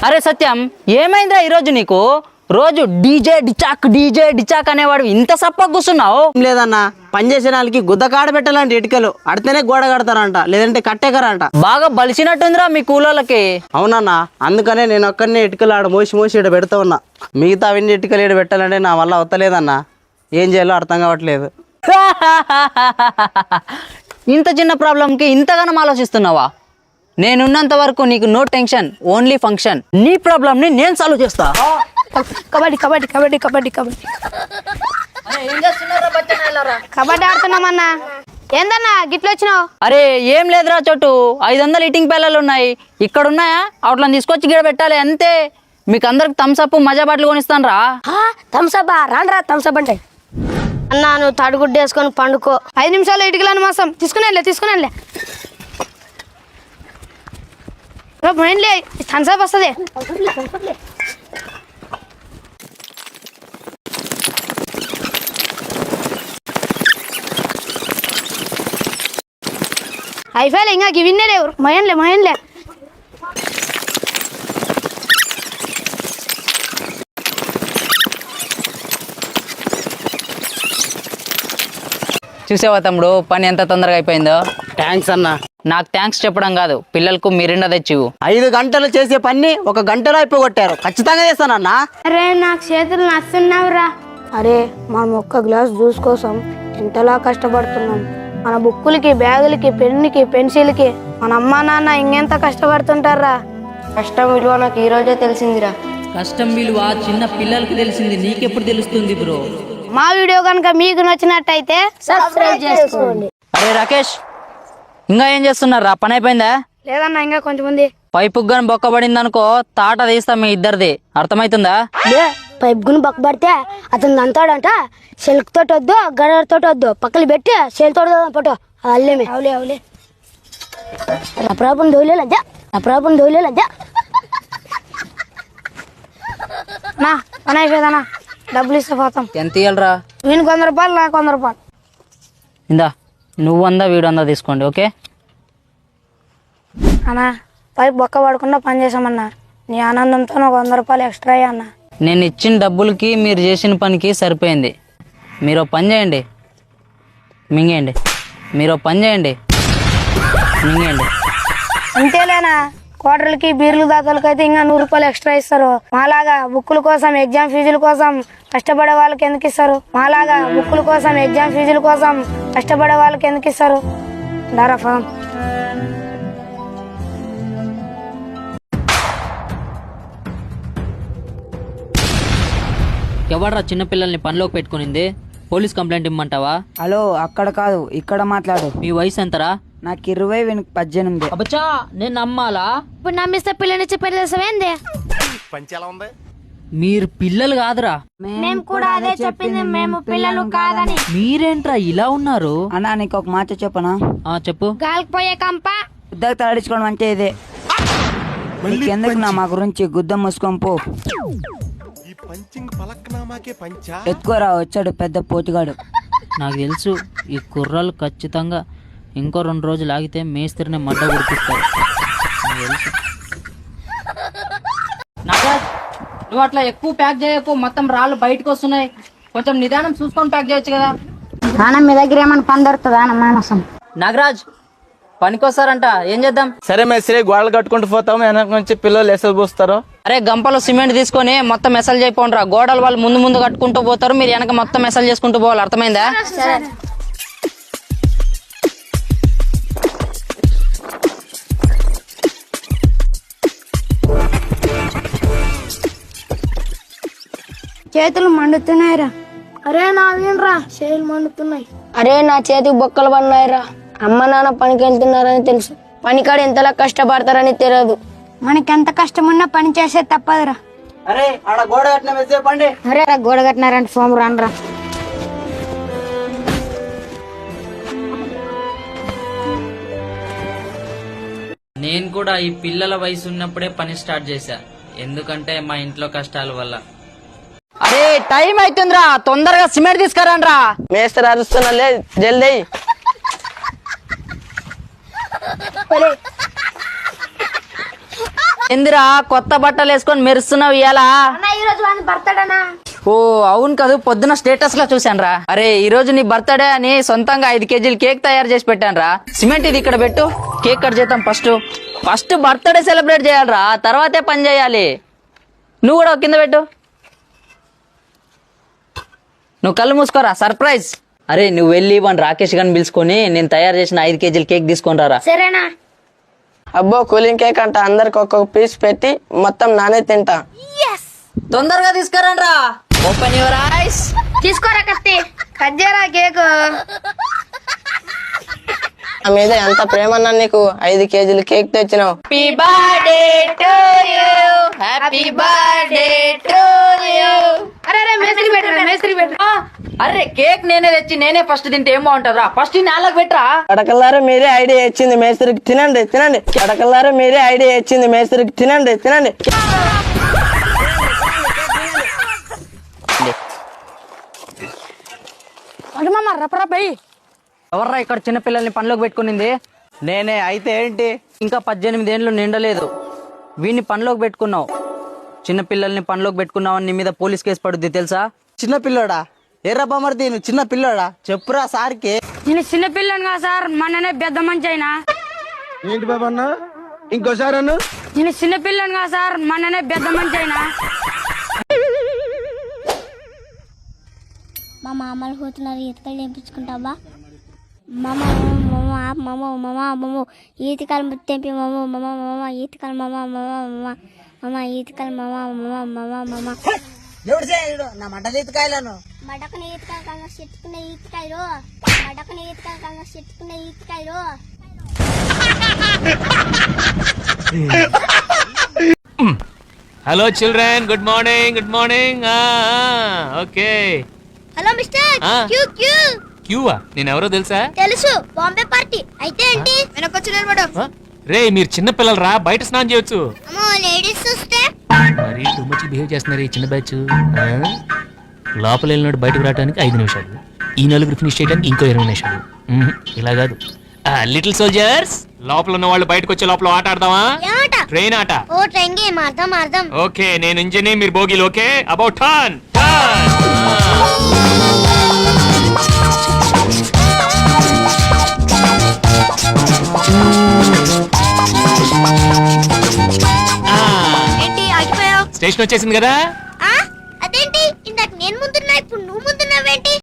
అరే సత్యం, ఏమైందిరా ఈరోజు నీకు? రోజు డీజే డిచాక్ అనేవాడు ఇంత సప్పగా కూర్చున్నావు. లేదన్నా, పని చేసే వాళ్ళకి గుద్దకాడ పెట్టాలంటే ఇటుకలు అడితేనే గోడ కడతారంట, లేదంటే కట్టేకరంట. బాగా బలిసినట్టుందిరా మీ కూలోళ్ళకి. అవునన్నా, అందుకనే నేను ఒక్కరిని ఇటుకలు ఆడ మోసి ఇక్కడ పెడతా ఉన్నా. మిగతా అవన్నీ ఇటుకలు ఈడ పెట్టాలంటే నా వల్ల అవుతలేదన్నా. ఏం చేయాలో అర్థం కావట్లేదు. ఇంత చిన్న ప్రాబ్లంకి ఇంతగానం ఆలోచిస్తున్నావా? నేనున్నంత వరకు నీకు నో టెన్షన్, ఓన్లీ ఫంక్షన్. నీ ప్రాబ్లంని నేను సాల్వ్ చేస్తా. కబడ్డీ కబడ్డీ కబడ్డీ కబడ్డీ కబడ్డీ కబడ్డీ ఆడుతున్నామన్నా. ఏందన్నా గిట్ల వచ్చినావు? అరే ఏం లేదురా చోటు, 500 ఈటింగ్ పిల్లలు ఉన్నాయి. ఇక్కడ ఉన్నాయా? అవుట్లని తీసుకొచ్చి గిడ పెట్టాలి అంతే. మీకు అందరికి థమ్స్అప్ మజా బాటలు కొనిస్తాను రా. థమ్స్అప్ రాండ్రా, థమ్స్అప్ అంటే అన్నా నువ్వు తడిగుడ్డ వేసుకొని పండుకో. 5 నిమిషాలు ఇటుకలను మాసం తీసుకునేలే మైండ్లే థమ్స్అప్ వస్తుంది. అయిపోయాలి ఇంకా విన్నే మయన్లే చూసావా తమ్ముడు, పని ఎంత తొందరగా అయిపోయిందో. థ్యాంక్స్ అన్నా. నాకు థ్యాంక్స్ చెప్పడం కాదు, పిల్లలకు మిరిండా తెచ్చివు. 5 గంటలు చేసే పని 1 గంటలో అయిపోగొట్టారు. ఖచ్చితంగా చేస్తానన్నా. అరే నాకు చేతులు నస్తున్నావురా. అరే మనం ఒక్క గ్లాస్ జ్యూస్ కోసం ఎంతలా కష్టపడుతున్నాం. మన బుక్కులకి, బ్యాగులకి, పెన్నుకి, పెన్సిల్కి మన అమ్మా నాన్న ఇంకెంత కష్టపడుతుంటారా. కష్టం విలువ నాకు ఈ రోజే తెలిసిందిరా. కష్టం విలువ చిన్న పిల్లలకి తెలిసింది, నీకెప్పుడు తెలుస్తుంది బ్రో? మా వీడియో కనుక మీకు నచ్చినట్టయితే సబ్స్క్రైబ్ చేసుకోండి. అరే రాకేష్, ఇంకా ఏం చేస్తున్నారా? పని అయిపోయిందా? లేదన్నా ఇంకా కొంచెం ఉంది. పైపు గాని బొక్కబడింది అనుకో, తాట తీస్తా మీ ఇద్దరిది. అర్థమవుతుందా? పైప్ గుని బొక్కబడితే అతను అంతాడంట. సెల్క్ తోటి వద్దు, గడర్ తోటి వద్దు, పక్కన పెట్టి సెల్ తోట పట్టు. అల్లేమే అవులే నా ప్రాబ్లం దోలేదా నా పని అయిపోయేదన్నా. డబ్బులు ఇస్తే పోతాం. ఎంత ఇయ్యాలరా? వీనికి 100 రూపాయలు, నాకు 100 రూపాయలు. ఇందా, నువ్వు 100 వీడు 100 తీసుకోండి. ఓకే అన్నా, పైప్ బొక్క పడకుండా పని చేసామన్నా. నీ ఆనందంతో నాకు 100 రూపాయలు ఎక్స్ట్రా అయ్యా అన్న. నేను ఇచ్చిన డబ్బులకి మీరు చేసిన పనికి సరిపోయింది. మీరు పని చేయండి, మింగేయండి. మీరు పని చేయండి, మింగేయండి. అంతేలేనా? క్వార్టర్లకి, బీర్లు దాతలకి అయితే ఇంకా 100 రూపాయలు ఎక్స్ట్రా ఇస్తారు. మాలాగా బుక్కుల కోసం, ఎగ్జామ్ ఫీజుల కోసం కష్టపడే వాళ్ళకి ఎందుకు ఇస్తారు? దారా ఫలం. ఎవడ్రా చిన్నపిల్లల్ని పనిలోకి పెట్టుకునింది? పోలీస్ కంప్లైంట్ ఇమ్మంటావా? హలో, అక్కడ కాదు ఇక్కడ మాట్లాడు. మీ వయసు ఎంతరా? నాకు 20, వీనికి 18. అబ్బచ్చా, నేను నమ్మాలా? ఇప్పుడు నమ్మిస్తే పిల్లనిచ్చి పెళ్లి చేసావేంది? మీరు పిల్లలు కాదురా. మేము కూడా అదే చెప్పింది, మేము పిల్లలు కాదని. మీరేంట్రా ఇలా ఉన్నారు? అన్నా నీకు ఒక మాట చెప్పనా? చెప్పు. గాలికి పోయే కంప గుద్దకు తలాడించుకోవడం అంటే ఇదే. ఎందుకు నా మా గురించి గుద్ద మూసుకొని పో. ఎత్తుకోరా, వచ్చాడు పెద్ద పోతుగాడు. నాకు తెలుసు, ఈ కుర్రాలు ఖచ్చితంగా ఇంకో 2 రోజులు ఆగితే మేస్త్రిని మడ్డ గుర్తిస్తారు. నాగరాజ్, నువ్వు అట్లా ఎక్కువ ప్యాక్ చేయకు, మొత్తం రాళ్ళు బయటకు వస్తున్నాయి. కొంచెం నిదానం చూసుకొని ప్యాక్ చేయొచ్చు కదా. మీ దగ్గర ఏమైనా పని దొరుకుతుందా మానసం? నాగరాజ్, పనికొస్తారంట, ఏం చేద్దాం? సరే మేస్త్రి, గోడలు కట్టుకుంటూ పోతాము. వెనక నుంచి పిల్లలు ఎసలు పోస్తారు. అరే గంపలో సిమెంట్ తీసుకొని మొత్తం మెసలు చేయపోండి రా. గోడలు వాళ్ళు ముందు కట్టుకుంటూ పోతారు, మీరు వెనక మొత్తం మెసలు చేసుకుంటూ పోవాలి. అర్థమైందా? చేతులు మండుతున్నాయిరా. అరే నా వీణరా, చేతులు మండుతున్నాయి. అరే నా చేతికి బొక్కలు పడినాయిరా. అమ్మ నాన్న పనికి వెళ్తున్నారని తెలుసు, పనికాడ ఎంతలా కష్టపడతారని తెలియదు. మనకెంత కష్టమున్నా పని చేసే తప్పదురా. అరే ఆడ గోడ కట్టిన మెసేజ్ పండి. అరే గోడ కట్టినారంటే ఫోమ్ రానరా. నేను కూడా ఈ పిల్లల వయసు ఉన్నప్పుడే పని స్టార్ట్ చేశా, ఎందుకంటే మా ఇంట్లో కష్టాల వల్ల. అరే టైం అవుతుందిరా, తొందరగా సిమెంట్ తీసుకురాండ్రా. మేస్త్రి అరుస్తున్నా, జల్దీ. ఎందురా కొత్త బట్టలు వేసుకొని మెరుస్తున్నావు ఇయాలా? ఈ రోజు వాని బర్త్డేనా? ఓ అవును కాదు, పొద్దున స్టేటస్ లో చూసాను రా. అరే ఈ రోజు నీ బర్త్డే అని సొంతంగా 5 కేజీలు కేక్ తయారు చేసి పెట్టాను రా. సిమెంట్ ఇది ఇక్కడ పెట్టు, కేక్ కట్ చేద్దాం. ఫస్ట్ బర్త్డే సెలబ్రేట్ చేయాలరా, తర్వాతే పని చేయాలి. నువ్వు కూడా కింద పెట్టు. నువ్వు కళ్ళు మూసుకోరా, సర్ప్రైజ్. అరే నువ్వు వెళ్ళి వాడిని రాకేష్ గారిని పిలుచుకొని నేను తయారు చేసిన 5 కేజీలు కేక్ తీసుకొని రారా. సరేనా? అబ్బో కూలింగ్ కేక్ అంట, అందరికి ఒక్కొక్క పీస్ పెట్టి మొత్తం నానే తింటా. తొందరగా తీసుకురండి రా. Open your eyes. తీసుకోరా కత్తి, కట్ చేయరా కేక్. నా మీద ఎంత ప్రేమన్నా నీకు 5 కేజీలు కేక్ తెచ్చినావు. Happy birthday to you, happy birthday to you. అరే మేస్త్రి పెట్టరా. అరే కేక్ నేనే తెచ్చి నేనే ఫస్ట్ తింటే ఏం బాగుంటుందిరా. ఫస్ట్ నాలుగు పెట్టరా. కడకల్లారా మీరే ఐడియా ఇచ్చింది మేస్త్రికి, తినండి తినండి. కడకల్లారా మీరే ఐడియా ఇచ్చింది మేస్త్రికి, తినండి తినండి. ఎవర్రా ఇక్కడ చిన్నపిల్లల్ని పనిలోకి పెట్టుకునింది? నేనే. అయితే ఏంటి? ఇంకా 18 ఏండ్లు నిండలేదు, వీడిని పనిలోకి పెట్టుకున్నావు. చిన్నపిల్లల్ని పనిలోకి పెట్టుకున్నావని నీ మీద పోలీస్ కేసు పడుద్ది తెలుసా? చిన్న పిల్లోడా? ఎర్రబ్బా మరిది నువ్వు చిన్న పిల్లోడా? చెప్పురా సార్కి. నేను చిన్న పిల్లనుగా సార్, మొన్ననే పెద్ద మంచి అయినా. ఏంటి బాబా అన్న, ఇంకోసారి అన్న. నేను చిన్న పిల్లనుగా సార్, మొన్ననే పెద్ద మంచి అయినా. మా మామలు పోతున్నారు, ఈతకాయలు తెంపించుకుంటావా? మమ ఈతకాయలు తెంపి మమ ఈతకాయలు మమ ఈతకాయలు మమ మడకని ఈతకాయలు కంగా చెట్టుకునే ఈతకాయలు, మడకని ఈతకాయలు కంగా చెట్టుకునే ఈతకాయలు. Hello children, good morning. Good morning. Okay. Hello mister Q Q. క్యూవా? నేను ఎవరో తెలుసా? తెలుసు, బాంబే పార్టీ. అయితే ఏంటి? వెనకొచ్చి నిలబడు. రే మీరు చిన్న పిల్లలు రా, బయట స్నానం చేయొచ్చు. అమ్మో లేడీస్ చూస్తే. మరి టూ మచ్ బిహేవ్ చేస్తున్నారు ఈ చిన్న బ్యాచ్. లోపల వెళ్ళినట్టు బయటకు రావడానికి 5 నిమిషాలు, ఈ నలుగురు ఫినిష్ చేయడానికి ఇంకో 20 నిమిషాలు. ఇలా కాదు. లిటిల్ సోల్జర్స్, లోపల ఉన్న వాళ్ళు బయటకు వచ్చే లోపల ఆట ఆడదామా? ఏమాట? ట్రైన్ ఆట. ఓ ట్రైన్ గేమ్, అర్థం. ఓకే, నేను ఇంజనీ, మీరు బోగిలు. Okay, about turn. ఏంటి ఆగిపోయావు? స్టేషన్ వచ్చేసింది కదా,